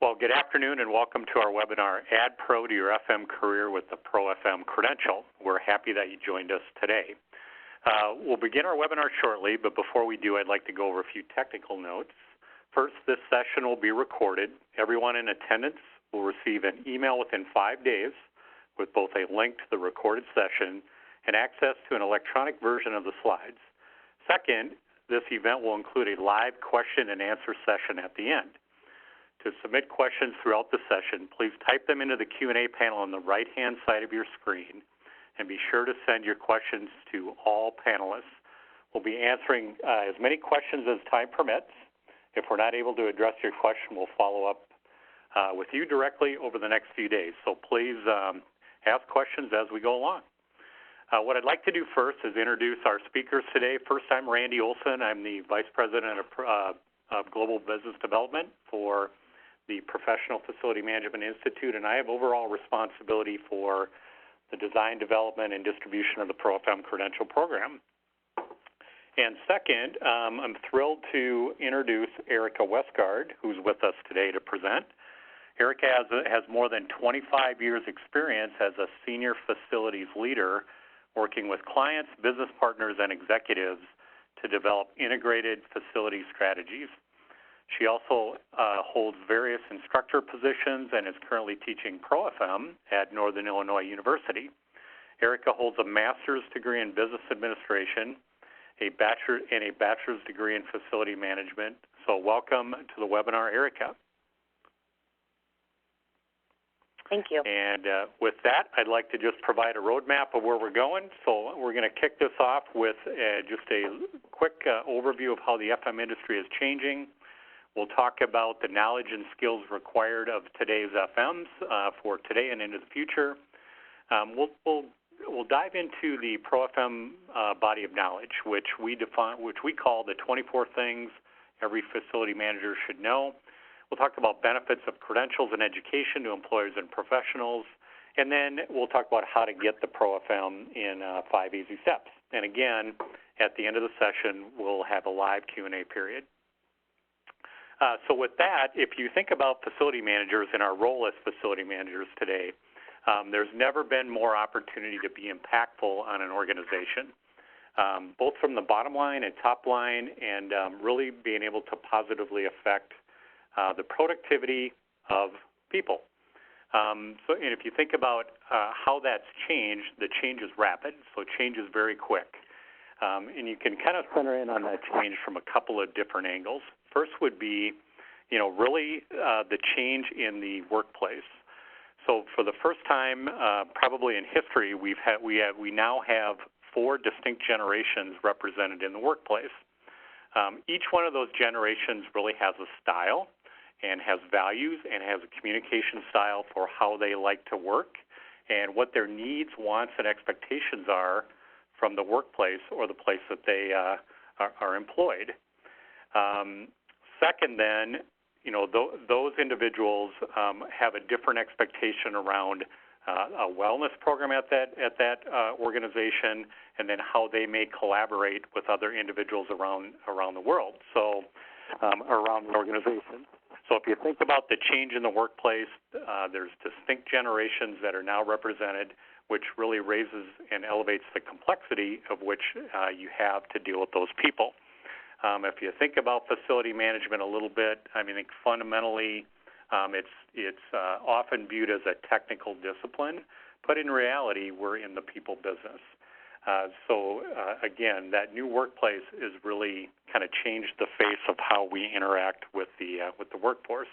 Well, good afternoon and welcome to our webinar, Add Pro to Your FM Career with the ProFM Credential. We're happy that you joined us today. We'll begin our webinar shortly, but before we do, I'd like to go over a few technical notes. First, this session will be recorded. Everyone in attendance will receive an email within 5 days with both a link to the recorded session and access to an electronic version of the slides. Second, this event will include a live question and answer session at the end. To submit questions throughout the session, please type them into the Q&A panel on the right-hand side of your screen, and be sure to send your questions to all panelists. We'll be answering as many questions as time permits. If we're not able to address your question, we'll follow up with you directly over the next few days. So please ask questions as we go along. What I'd like to do first is introduce our speakers today. First, I'm Randy Olson. I'm the Vice President of Global Business Development for the Professional Facility Management Institute, and I have overall responsibility for the design, development, and distribution of the ProFM Credential program. And second, I'm thrilled to introduce Ericka Westgard, who's with us today to present. Ericka has more than 25 years experience as a senior facilities leader working with clients, business partners, and executives to develop integrated facility strategies. She also holds various instructor positions and is currently teaching ProFM at Northern Illinois University. Ericka holds a master's degree in business administration, a bachelor's degree in facility management. So welcome to the webinar, Ericka. Thank you. And with that, I'd like to just provide a roadmap of where we're going. So we're going to kick this off with just a quick overview of how the FM industry is changing. We'll talk about the knowledge and skills required of today's FMs for today and into the future. We'll dive into the ProFM body of knowledge, which we call the 24 things every facility manager should know. We'll talk about benefits of credentials and education to employers and professionals, and then we'll talk about how to get the ProFM in 5 easy steps. And again, at the end of the session, we'll have a live Q&A period. So with that, if you think about facility managers and our role as facility managers today, there's never been more opportunity to be impactful on an organization, both from the bottom line and top line, and really being able to positively affect the productivity of people. And if you think about how that's changed, the change is rapid, so change is very quick. And you can kind of center in on that change from a couple of different angles. First would be, really the change in the workplace. So for the first time, probably in history, we now have 4 distinct generations represented in the workplace. Each one of those generations really has a style and has values and has a communication style for how they like to work and what their needs, wants, and expectations are from the workplace or the place that they are employed. Second, then, those individuals have a different expectation around a wellness program at that organization, and then how they may collaborate with other individuals around the world, so around the organization. So if you think about the change in the workplace, there's distinct generations that are now represented, which really raises and elevates the complexity of which you have to deal with those people. If you think about facility management a little bit, I think fundamentally it's often viewed as a technical discipline, but in reality, we're in the people business. Again, that new workplace is really kind of changed the face of how we interact with the workforce.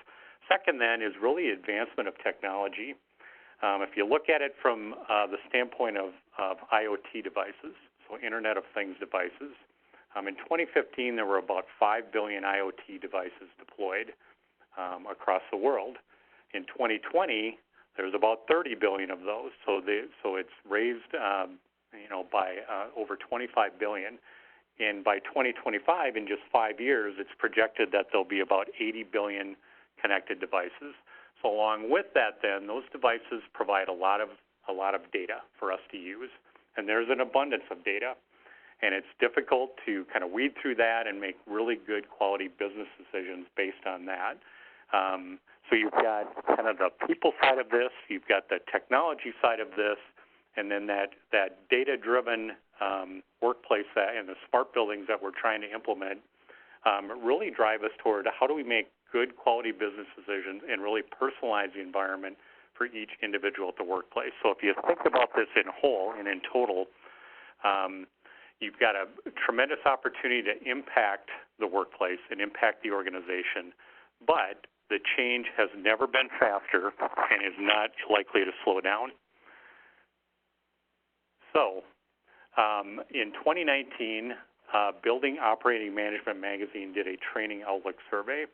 Second, then, is really advancement of technology. If you look at it from the standpoint of IoT devices, so Internet of Things devices, in 2015, there were about 5 billion IoT devices deployed across the world. In 2020, there's about 30 billion of those. So it's raised, by over 25 billion. And by 2025, in just 5 years, it's projected that there'll be about 80 billion connected devices. So along with that, then, those devices provide a lot of data for us to use, and there's an abundance of data. And it's difficult to kind of weed through that and make really good quality business decisions based on that. So you've got kind of the people side of this, you've got the technology side of this, and then that data-driven workplace and the smart buildings that we're trying to implement really drive us toward how do we make good quality business decisions and really personalize the environment for each individual at the workplace. So if you think about this in whole and in total, you've got a tremendous opportunity to impact the workplace and impact the organization, but the change has never been faster and is not likely to slow down. So in 2019, Building Operating Management Magazine did a training outlook survey,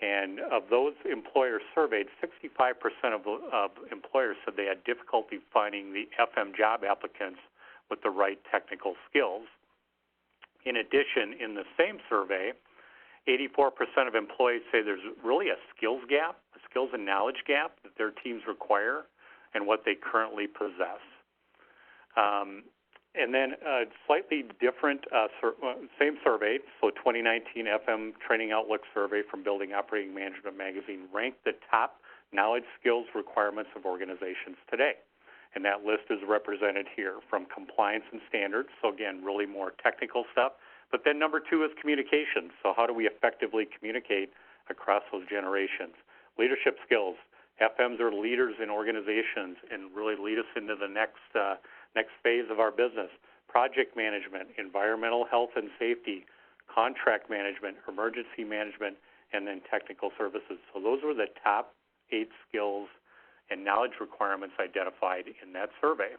and of those employers surveyed, 65% of employers said they had difficulty finding the FM job applicants with the right technical skills. In addition, in the same survey, 84% of employees say there's really a skills gap, a skills and knowledge gap that their teams require and what they currently possess. And then a slightly different, same survey, so 2019 FM Training Outlook Survey from Building Operating Management Magazine ranked the top knowledge skills requirements of organizations today. And that list is represented here from compliance and standards, so again, really more technical stuff. But then number 2 is communication. So how do we effectively communicate across those generations? Leadership skills. FMs are leaders in organizations and really lead us into the next phase of our business. Project management, environmental health and safety, contract management, emergency management, and then technical services. So those were the top 8 skills and knowledge requirements identified in that survey.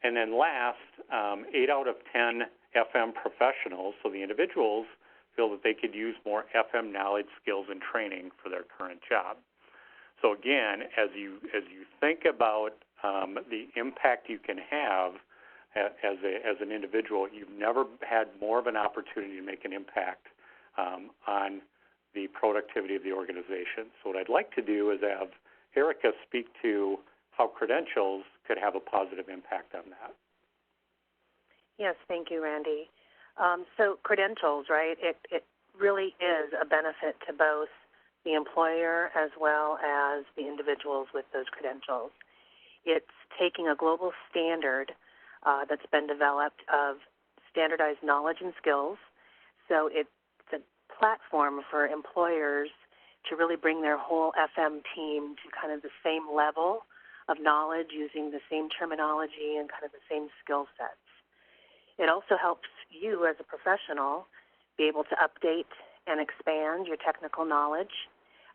And then last, 8 out of 10 FM professionals, so the individuals, feel that they could use more FM knowledge, skills, and training for their current job. So again, as you think about the impact you can have as an individual, you've never had more of an opportunity to make an impact on the productivity of the organization. So what I'd like to do is have Ericka speak to how credentials could have a positive impact on that. Yes, thank you, Randy. So credentials, right, it really is a benefit to both the employer as well as the individuals with those credentials. It's taking a global standard that's been developed of standardized knowledge and skills. So it's a platform for employers to really bring their whole FM team to kind of the same level of knowledge using the same terminology and kind of the same skill sets. It also helps you as a professional be able to update and expand your technical knowledge.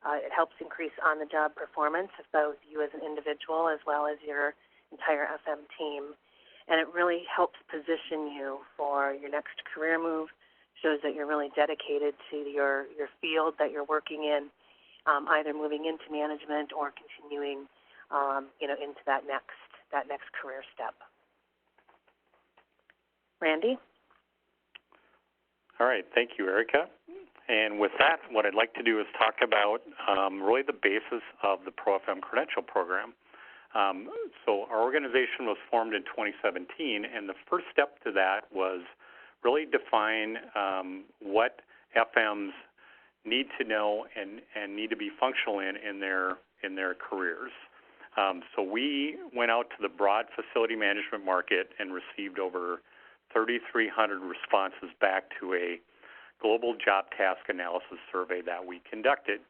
It helps increase on-the-job performance of both you as an individual as well as your entire FM team. And it really helps position you for your next career move, shows that you're really dedicated to your field that you're working in, either moving into management or continuing into that next career step. Randy? All right, thank you, Ericka. And with that, what I'd like to do is talk about really the basis of the ProFM Credential program. So our organization was formed in 2017, and the first step to that was really define what FMs need to know and need to be functional in their careers. So we went out to the broad facility management market and received over 3,300 responses back to a global job task analysis survey that we conducted.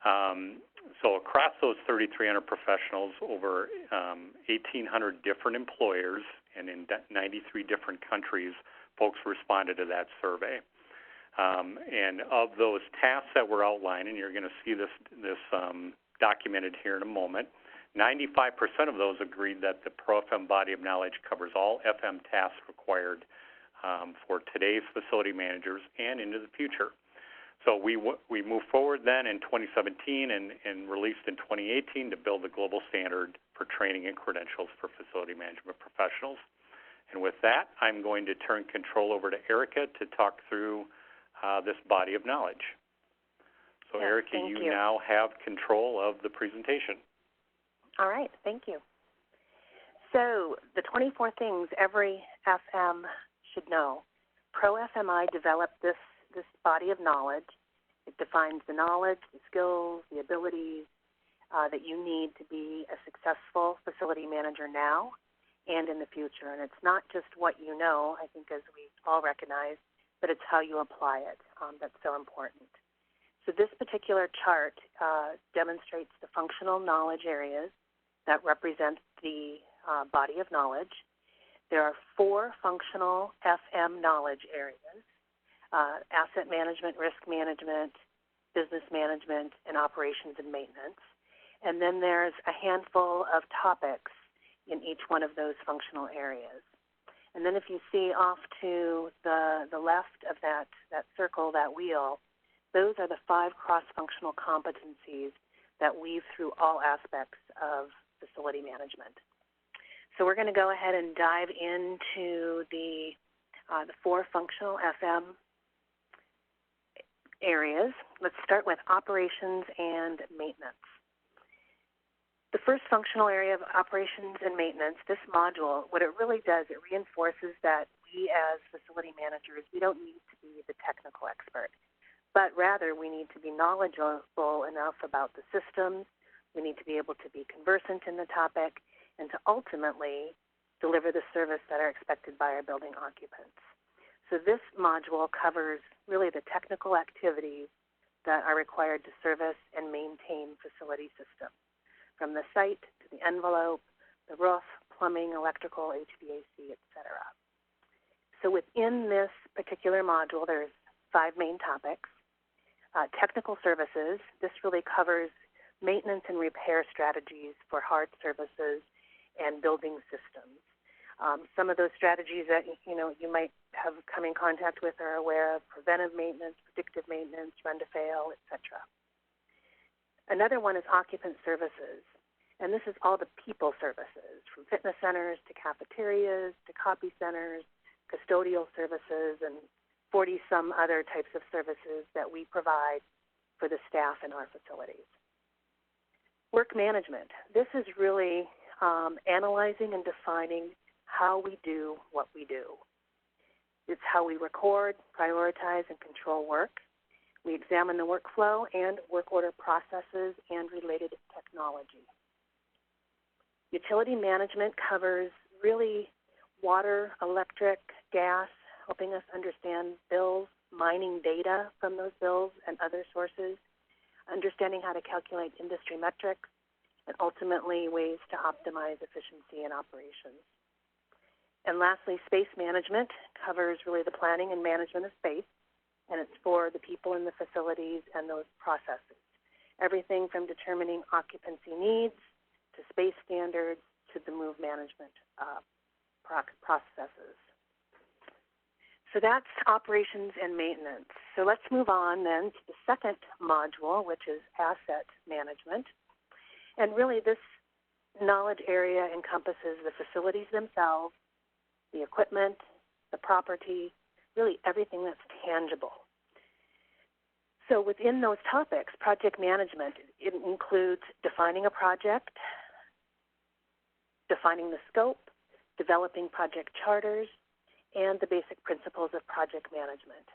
So across those 3,300 professionals, over 1,800 different employers and in 93 different countries, folks responded to that survey. And of those tasks that were outlined, and you're going to see this documented here in a moment, 95% of those agreed that the ProFM body of knowledge covers all FM tasks required for today's facility managers and into the future. So we moved forward then in 2017 and released in 2018 to build the global standard for training and credentials for facility management professionals. And with that, I'm going to turn control over to Ericka to talk through this body of knowledge. So yes, Ericka, you now have control of the presentation. All right, thank you. So the 24 things every FM should know. ProFMi developed this body of knowledge It defines the knowledge, the skills, the abilities that you need to be a successful facility manager now and in the future. And it's not just what you know, I think, as we all recognize, but it's how you apply it that's so important. So this particular chart demonstrates the functional knowledge areas that represent the body of knowledge. There are 4 functional FM knowledge areas: asset management, risk management, business management, and operations and maintenance. And then there's a handful of topics in each one of those functional areas. And then if you see off to the left of that circle, that wheel, those are the 5 cross-functional competencies that weave through all aspects of facility management. So we're going to go ahead and dive into the 4 functional FM areas. Let's start with operations and maintenance. The first functional area of operations and maintenance, this module, what it really does, it reinforces that we as facility managers, we don't need to be the technical expert, but rather we need to be knowledgeable enough about the systems, we need to be able to be conversant in the topic, and to ultimately deliver the service that are expected by our building occupants. So this module covers really the technical activities that are required to service and maintain facility systems, from the site to the envelope, the roof, plumbing, electrical, HVAC, etc. So within this particular module, there's 5 main topics. Technical services, this really covers maintenance and repair strategies for hard services and building systems. Some of those strategies that you might have come in contact with or are aware of: preventive maintenance, predictive maintenance, run to fail, etc. Another one is occupant services, and this is all the people services, from fitness centers to cafeterias to copy centers, custodial services, and 40-some other types of services that we provide for the staff in our facilities. Work management. This is really analyzing and defining how we do what we do. It's how we record, prioritize, and control work. We examine the workflow and work order processes and related technology. Utility management covers really water, electric, gas, helping us understand bills, mining data from those bills and other sources, understanding how to calculate industry metrics, and ultimately ways to optimize efficiency and operations. And lastly, space management covers really the planning and management of space, and it's for the people in the facilities and those processes. Everything from determining occupancy needs to space standards to the move management processes. So that's operations and maintenance. So let's move on then to the second module, which is asset management. And really this knowledge area encompasses the facilities themselves, the equipment, the property, really everything that's tangible. So within those topics, project management, it includes defining a project, defining the scope, developing project charters, and the basic principles of project management.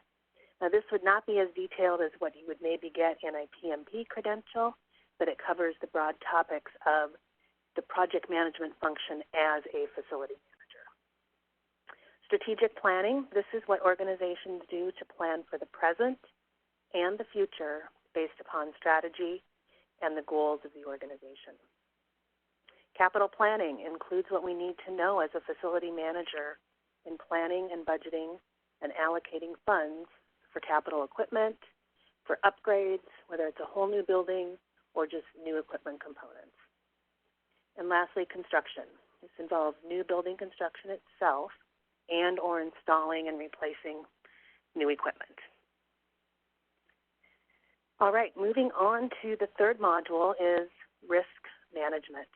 Now, this would not be as detailed as what you would maybe get in a PMP credential, but it covers the broad topics of the project management function as a facility manager. Strategic planning, this is what organizations do to plan for the present and the future based upon strategy and the goals of the organization. Capital planning includes what we need to know as a facility manager in planning and budgeting and allocating funds for capital equipment, for upgrades, whether it's a whole new building or just new equipment components. And lastly, construction. This involves new building construction itself and or installing and replacing new equipment. All right, moving on to the third module is risk management.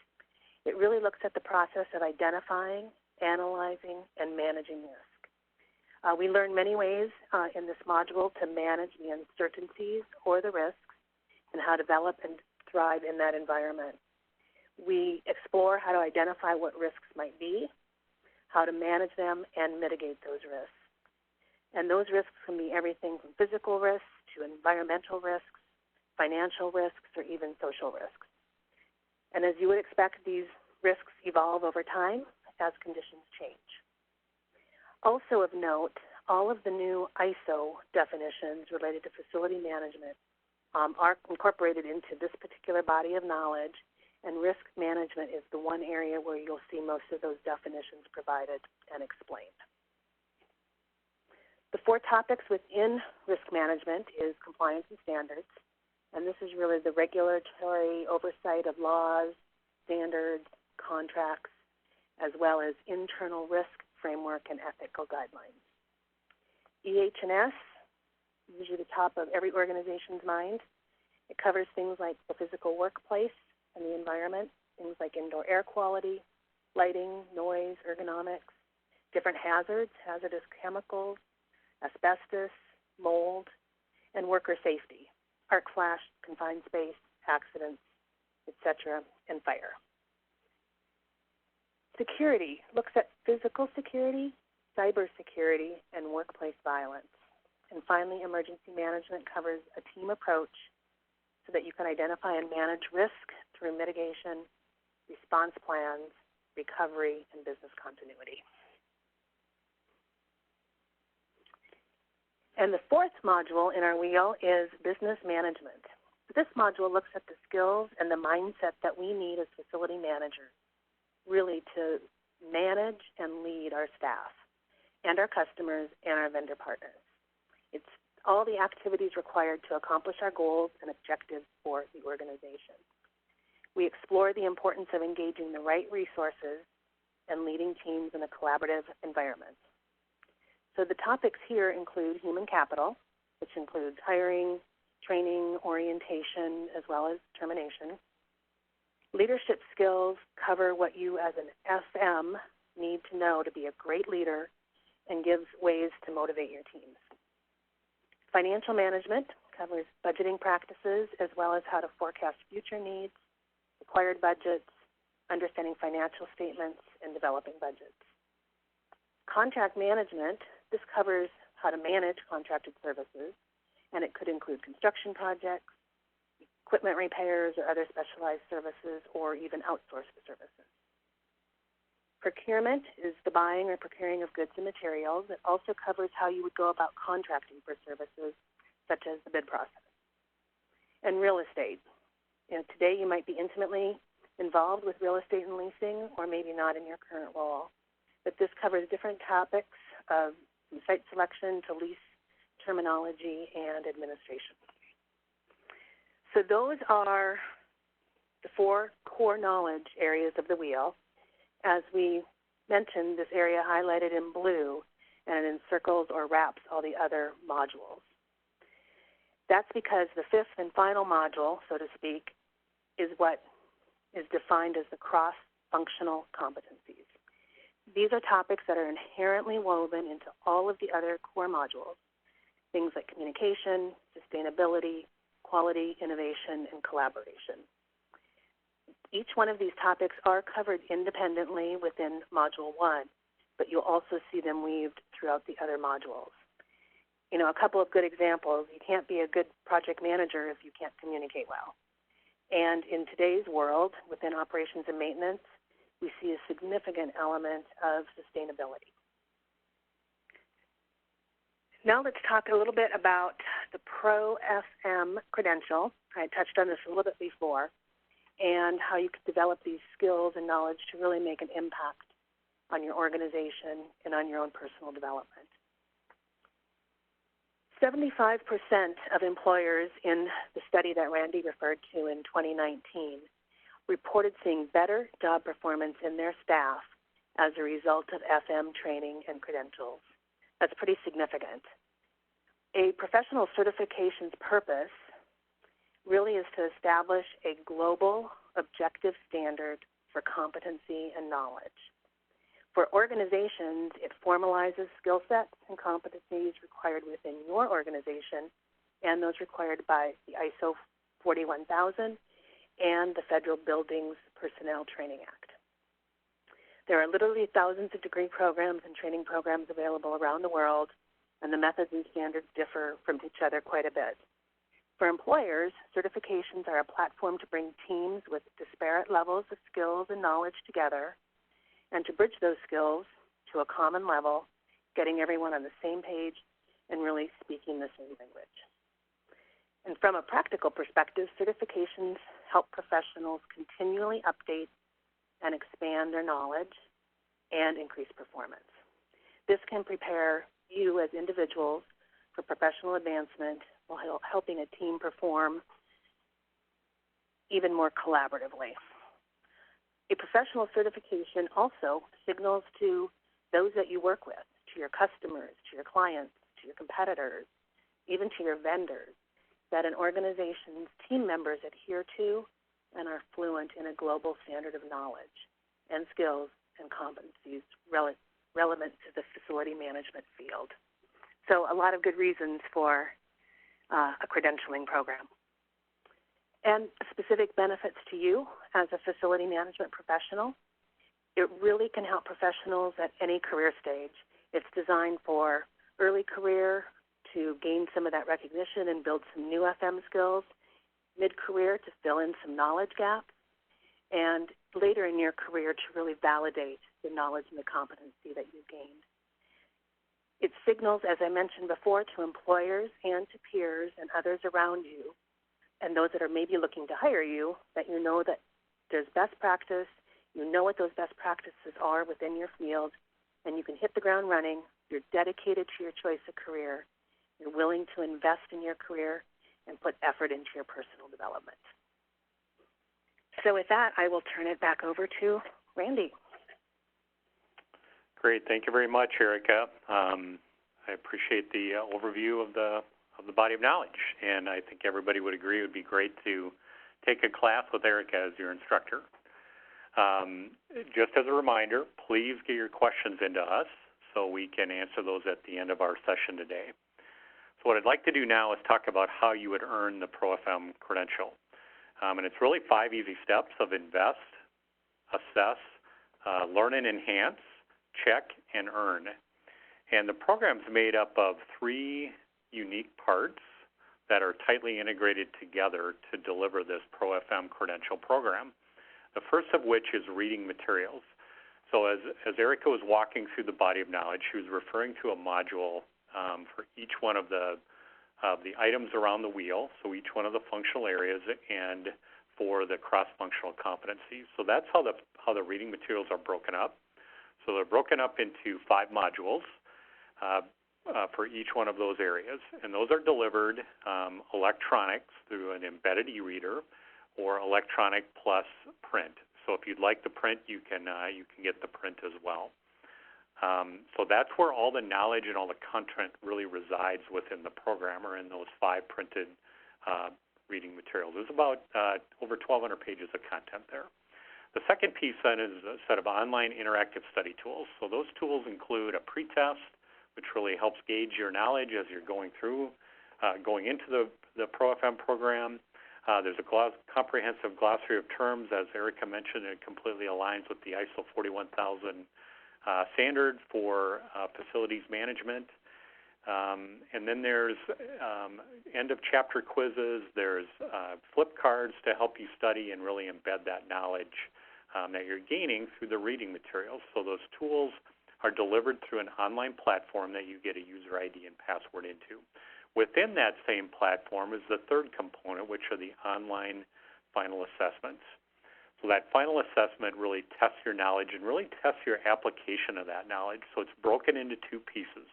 It really looks at the process of identifying, analyzing, and managing risk. We learn many ways in this module to manage the uncertainties or the risks and how to develop and thrive in that environment. We explore how to identify what risks might be, how to manage them, and mitigate those risks. And those risks can be everything from physical risks to environmental risks, financial risks, or even social risks. And as you would expect, these risks evolve over time as conditions change. Also of note, all of the new ISO definitions related to facility management are incorporated into this particular body of knowledge, and risk management is the one area where you'll see most of those definitions provided and explained. The 4 topics within risk management is compliance and standards, and this is really the regulatory oversight of laws, standards, contracts, as well as internal risk framework and ethical guidelines. EH&S is usually the top of every organization's mind. It covers things like the physical workplace and the environment, things like indoor air quality, lighting, noise, ergonomics, different hazards, hazardous chemicals, asbestos, mold, and worker safety, arc flash, confined space, accidents, etc., and fire. Security looks at physical security, cybersecurity, and workplace violence. And finally, emergency management covers a team approach so that you can identify and manage risk through mitigation, response plans, recovery, and business continuity. And the 4th module in our wheel is business management. This module looks at the skills and the mindset that we need as facility managers, really to manage and lead our staff and our customers and our vendor partners. It's all the activities required to accomplish our goals and objectives for the organization. We explore the importance of engaging the right resources and leading teams in a collaborative environment. So the topics here include human capital, which includes hiring, training, orientation, as well as termination. Leadership skills cover what you as an FM need to know to be a great leader and gives ways to motivate your teams. Financial management covers budgeting practices as well as how to forecast future needs, required budgets, understanding financial statements, and developing budgets. Contract management, this covers how to manage contracted services, and it could include construction projects, equipment repairs, or other specialized services, or even outsourced services. Procurement is the buying or procuring of goods and materials. It also covers how you would go about contracting for services, such as the bid process. And real estate. Today you might be intimately involved with real estate and leasing, or maybe not in your current role. But this covers different topics of site selection to lease terminology and administration. So those are the 4 core knowledge areas of the wheel. As we mentioned, this area highlighted in blue, and it encircles or wraps all the other modules. That's because the 5th and final module, so to speak, is what is defined as the cross-functional competencies. These are topics that are inherently woven into all of the other core modules, things like communication, sustainability, quality, innovation, and collaboration. Each one of these topics are covered independently within Module 1, but you'll also see them weaved throughout the other modules. A couple of good examples. You can't be a good project manager if you can't communicate well. And in today's world, within operations and maintenance, we see a significant element of sustainability. Now let's talk a little bit about the ProFM Credential. I touched on this a little bit before, and how you could develop these skills and knowledge to really make an impact on your organization and on your own personal development. 75% of employers in the study that Randy referred to in 2019 reported seeing better job performance in their staff as a result of FM training and credentials. That's pretty significant. A professional certification's purpose really is to establish a global objective standard for competency and knowledge. For organizations, it formalizes skill sets and competencies required within your organization and those required by the ISO 41000 and the Federal Buildings Personnel Training Act. There are literally thousands of degree programs and training programs available around the world, and the methods and standards differ from each other quite a bit. For employers, certifications are a platform to bring teams with disparate levels of skills and knowledge together and to bridge those skills to a common level, getting everyone on the same page and really speaking the same language. And from a practical perspective, certifications help professionals continually update and expand their knowledge and increase performance. This can prepare you as individuals for professional advancement while helping a team perform even more collaboratively. A professional certification also signals to those that you work with, to your customers, to your clients, to your competitors, even to your vendors, that an organization's team members adhere to and are fluent in a global standard of knowledge and skills and competencies relevant to the facility management field. So a lot of good reasons for a credentialing program. And specific benefits to you as a facility management professional. It really can help professionals at any career stage. It's designed for early career to gain some of that recognition and build some new FM skills, mid-career to fill in some knowledge gaps, and later in your career to really validate the knowledge and the competency that you've gained. It signals, as I mentioned before, to employers and to peers and others around you, and those that are maybe looking to hire you, that you know that there's best practice, you know what those best practices are within your field, and you can hit the ground running. You're dedicated to your choice of career. You're willing to invest in your career and put effort into your personal development. So with that, I will turn it back over to Randy. Great. Thank you very much, Ericka. I appreciate the overview of the body of knowledge, and I think everybody would agree it would be great to take a class with Ericka as your instructor. Just as a reminder, please get your questions into us so we can answer those at the end of our session today. So what I'd like to do now is talk about how you would earn the ProFM credential. And it's really 5 easy steps of invest, assess, learn and enhance, check, and earn. And the program's made up of 3 unique parts that are tightly integrated together to deliver this ProFM credential program. The first of which is reading materials. So as Ericka was walking through the body of knowledge, she was referring to a module for each one of the items around the wheel, so each one of the functional areas, and for the cross-functional competencies. So that's how the reading materials are broken up. So they're broken up into 5 modules for each one of those areas, and those are delivered electronics through an embedded e-reader or electronic plus print. So if you'd like the print, you can get the print as well. So that's where all the knowledge and all the content really resides within the program, or in those 5 printed reading materials. There's about over 1,200 pages of content there. The second piece then is a set of online interactive study tools. So those tools include a pretest, which really helps gauge your knowledge as you're going into the ProFM program. There's a comprehensive glossary of terms. As Ericka mentioned, it completely aligns with the ISO 41000 standard for facilities management. And then there's end-of-chapter quizzes. There's flip cards to help you study and really embed that knowledge that you're gaining through the reading materials. So those tools are delivered through an online platform that you get a user ID and password into. Within that same platform is the third component, which are the online final assessments. So that final assessment really tests your knowledge and really tests your application of that knowledge. So it's broken into 2 pieces.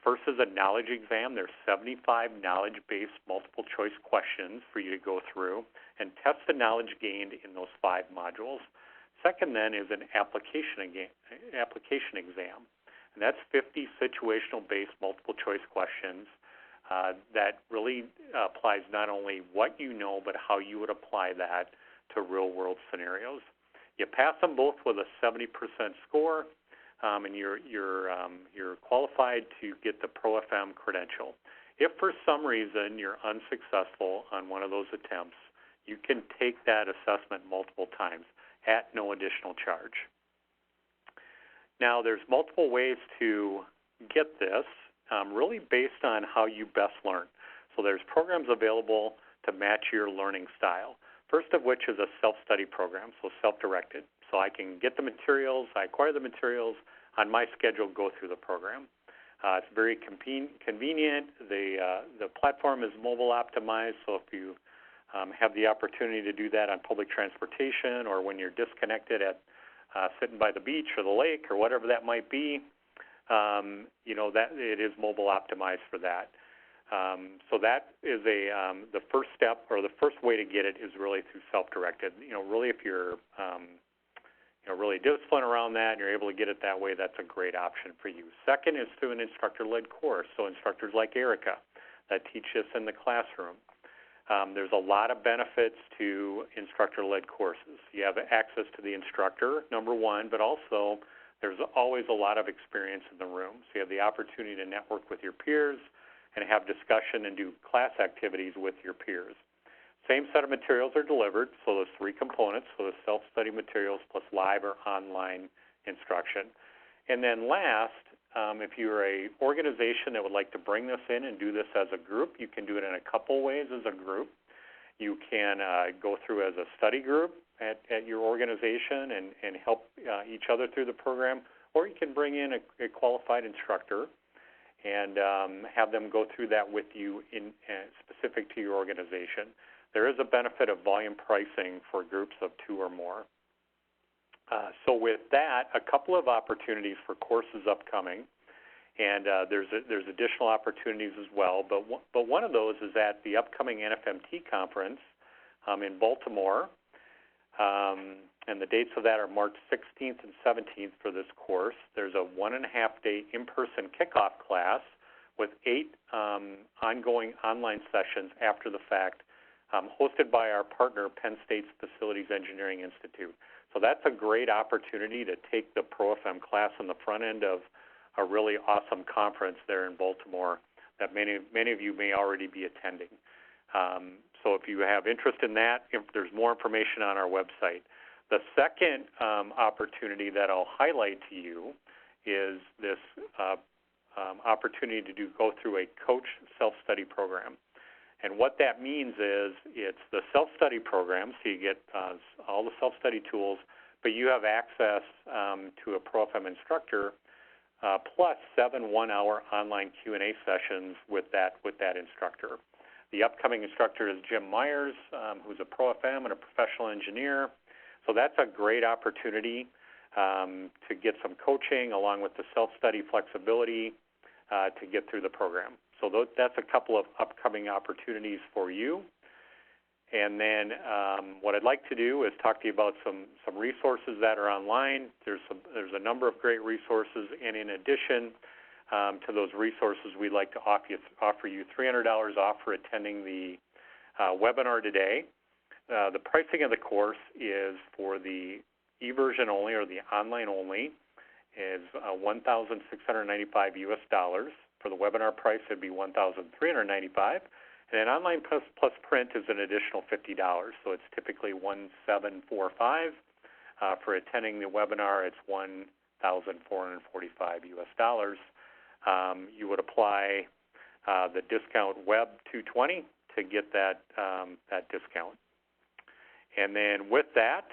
First is a knowledge exam. There's 75 knowledge-based multiple choice questions for you to go through and test the knowledge gained in those 5 modules. Second then is an application exam. And that's 50 situational-based multiple choice questions that really applies not only what you know, but how you would apply that to real-world scenarios. You pass them both with a 70% score, and you're qualified to get the ProFM credential. If for some reason you're unsuccessful on one of those attempts, you can take that assessment multiple times at no additional charge. Now, there's multiple ways to get this, really based on how you best learn. So there's programs available to match your learning style. First of which is a self-study program, so self-directed. So I can get the materials, I acquire the materials on my schedule, go through the program. It's very convenient. The platform is mobile optimized, so if you have the opportunity to do that on public transportation or when you're disconnected at sitting by the beach or the lake or whatever that might be, that it is mobile optimized for that. So that is the first step, or the first way to get it is really through self-directed. Really if you're really disciplined around that and you're able to get it that way, that's a great option for you. Second is through an instructor-led course, so instructors like Ericka that teach us in the classroom. There's a lot of benefits to instructor-led courses. You have access to the instructor, number one, but also there's always a lot of experience in the room. So you have the opportunity to network with your peers and have discussion and do class activities with your peers. Same set of materials are delivered, so there's three components, so the self-study materials plus live or online instruction. And then last, if you're an organization that would like to bring this in and do this as a group, you can do it in a couple ways as a group. You can go through as a study group at your organization and help each other through the program, or you can bring in a qualified instructor and have them go through that with you in specific to your organization. There is a benefit of volume pricing for groups of 2 or more. So with that, a couple of opportunities for courses upcoming, and there's additional opportunities as well. But one of those is at the upcoming NFMT conference in Baltimore, and the dates of that are March 16th and 17th for this course. There's a 1.5-day in-person kickoff class with 8 ongoing online sessions after the fact, hosted by our partner, Penn State's Facilities Engineering Institute. So that's a great opportunity to take the ProFM class on the front end of a really awesome conference there in Baltimore that many of you may already be attending. So if you have interest in that, there's more information on our website. The second opportunity that I'll highlight to you is this opportunity to go through a coach self-study program. And what that means is it's the self-study program, so you get all the self-study tools, but you have access to a ProFM instructor plus 7 one-hour online Q&A sessions with that instructor. The upcoming instructor is Jim Myers, who's a ProFM and a professional engineer. So that's a great opportunity to get some coaching along with the self-study flexibility to get through the program. So that's a couple of upcoming opportunities for you. And then what I'd like to do is talk to you about some resources that are online. There's a number of great resources, and in addition to those resources, we'd like to offer you $300 off for attending the webinar today. The pricing of the course is for the e-version only, or the online only, is $1,695 US. For the webinar price, it'd be $1,395, and then online plus print is an additional $50. So it's typically $1,745. For attending the webinar, it's $1,445 US. You would apply the discount Web 220 to get that discount. And then with that,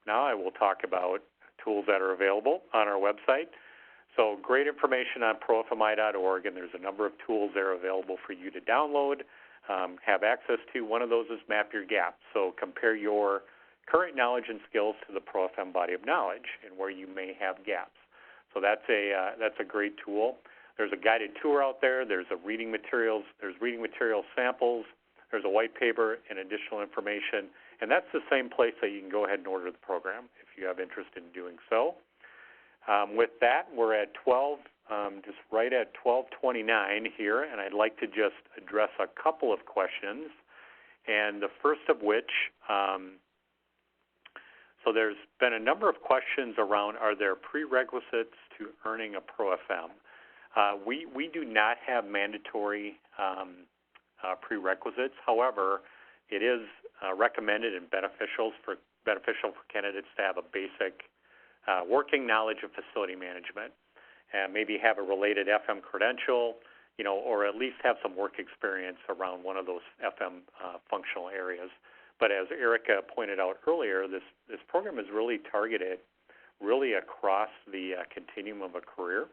now I will talk about tools that are available on our website. So great information on ProFMi.org, and there's a number of tools there available for you to download, have access to. One of those is Map Your Gap. So compare your current knowledge and skills to the ProFM body of knowledge and where you may have gaps. So that's a great tool. There's a guided tour out there. There's reading material samples. There's a white paper and additional information. And that's the same place that you can go ahead and order the program if you have interest in doing so. With that, we're at just right at 12:29 here, and I'd like to just address a couple of questions. And the first of which, so there's been a number of questions around, are there prerequisites to earning a ProFM? We do not have mandatory prerequisites. However, it is recommended and beneficial for candidates to have a basic working knowledge of facility management. and maybe have a related FM credential, or at least have some work experience around one of those FM functional areas. But as Ericka pointed out earlier, this program is really targeted really across the continuum of a career.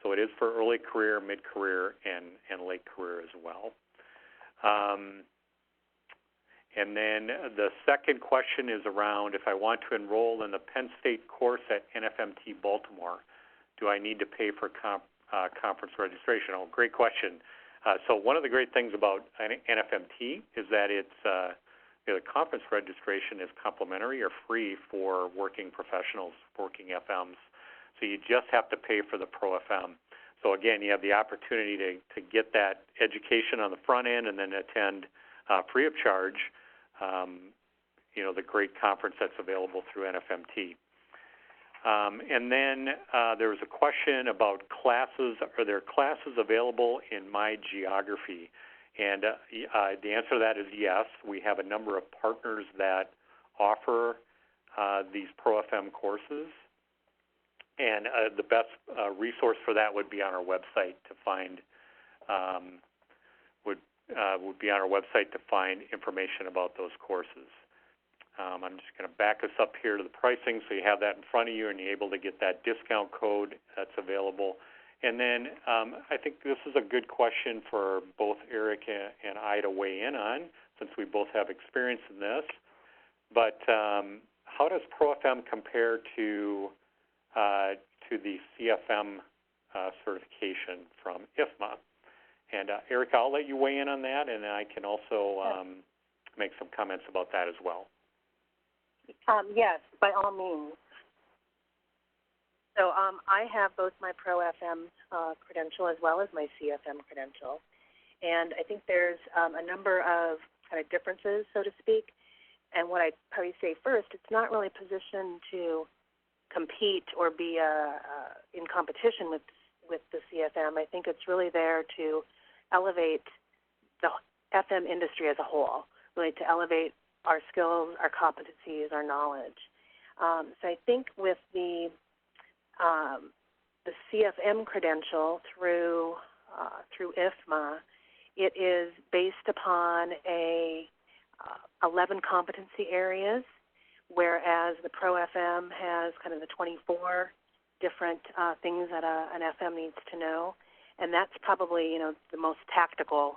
So it is for early career, mid-career, and late career as well. And then the second question is around, if I want to enroll in the Penn State course at NFMT Baltimore, do I need to pay for conference registration? Oh, great question. So one of the great things about NFMT is that it's the conference registration is complimentary or free for working professionals, working FMs. So you just have to pay for the ProFM. So again, you have the opportunity to get that education on the front end and then attend free of charge, the great conference that's available through NFMT. And then there was a question about classes. Are there classes available in my geography? And the answer to that is yes. We have a number of partners that offer these ProFM courses. And the best resource for that would be on our website to find would be on our website to find information about those courses. I'm just going to back us up here to the pricing so you have that in front of you and you're able to get that discount code that's available. And then I think this is a good question for both Ericka and I to weigh in on, since we both have experience in this. But how does ProFM compare to the CFM certification from IFMA? And Ericka, I'll let you weigh in on that, and I can also make some comments about that as well. Yes, by all means. So I have both my ProFM credential as well as my CFM credential. And I think there's a number of kind of differences, so to speak. And what I'd probably say first, it's not really positioned to compete or be in competition with the CFM. I think it's really there to elevate the FM industry as a whole, really to elevate our skills, our competencies, our knowledge. So I think with the CFM credential through IFMA, it is based upon 11 competency areas, whereas the ProFM has kind of the 24 different things that an FM needs to know, and that's probably the most tactical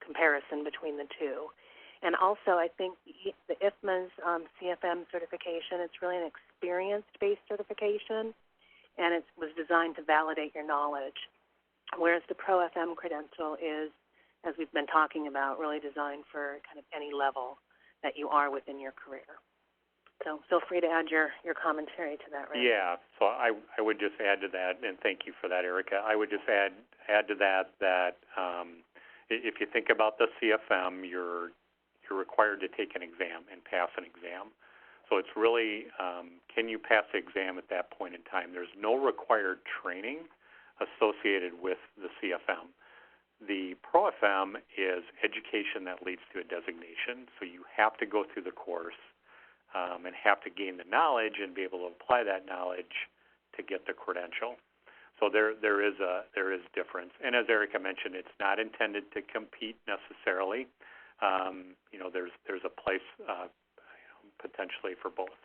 comparison between the two. And also, I think the IFMA's CFM certification, it's really an experience-based certification, and it was designed to validate your knowledge, whereas the ProFM credential is, as we've been talking about, really designed for kind of any level that you are within your career. So feel free to add your commentary to that, right? Yeah, so I would just add to that, and thank you for that, Ericka. I would just add to that if you think about the CFM, you're required to take an exam and pass an exam. So it's really, can you pass the exam at that point in time? There's no required training associated with the CFM. The ProFM is education that leads to a designation, so you have to go through the course and have to gain the knowledge and be able to apply that knowledge to get the credential. So there is difference. And as Ericka mentioned, it's not intended to compete necessarily. There's a place potentially for both.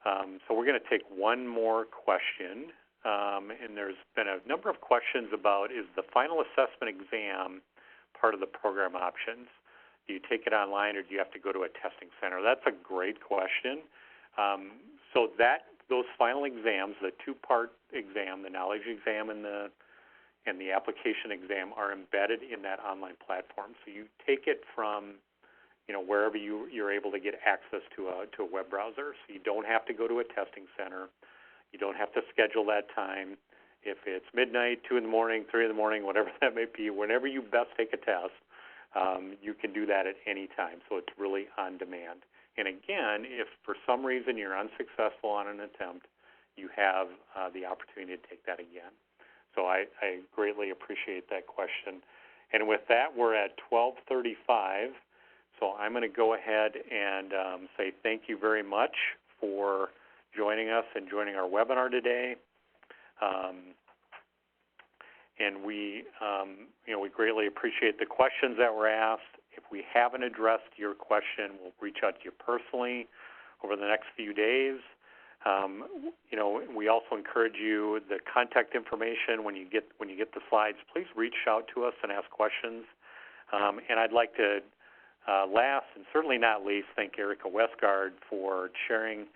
So we're going to take one more question. And there's been a number of questions about, is the final assessment exam part of the program options? Do you take it online or do you have to go to a testing center? That's a great question. So those final exams, the two-part exam, the knowledge exam and the application exam, are embedded in that online platform. So you take it from wherever you're able to get access to a web browser. So you don't have to go to a testing center. You don't have to schedule that time. If it's midnight, 2 in the morning, 3 in the morning, whatever that may be, whenever you best take a test, you can do that at any time. So it's really on demand. And again, if for some reason you're unsuccessful on an attempt, you have the opportunity to take that again. So I greatly appreciate that question. And with that, we're at 12:35. So I'm going to go ahead and say thank you very much for joining us and joining our webinar today. And we greatly appreciate the questions that were asked. If we haven't addressed your question, we'll reach out to you personally over the next few days. We also encourage you, the contact information when you get the slides, please reach out to us and ask questions. And I'd like to, last and certainly not least, thank Ericka Westgard for sharing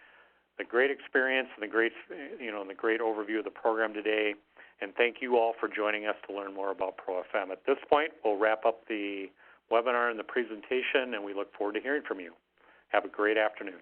the great experience and the great overview of the program today. And thank you all for joining us to learn more about ProFM. At this point, we'll wrap up the webinar and the presentation, and we look forward to hearing from you. Have a great afternoon.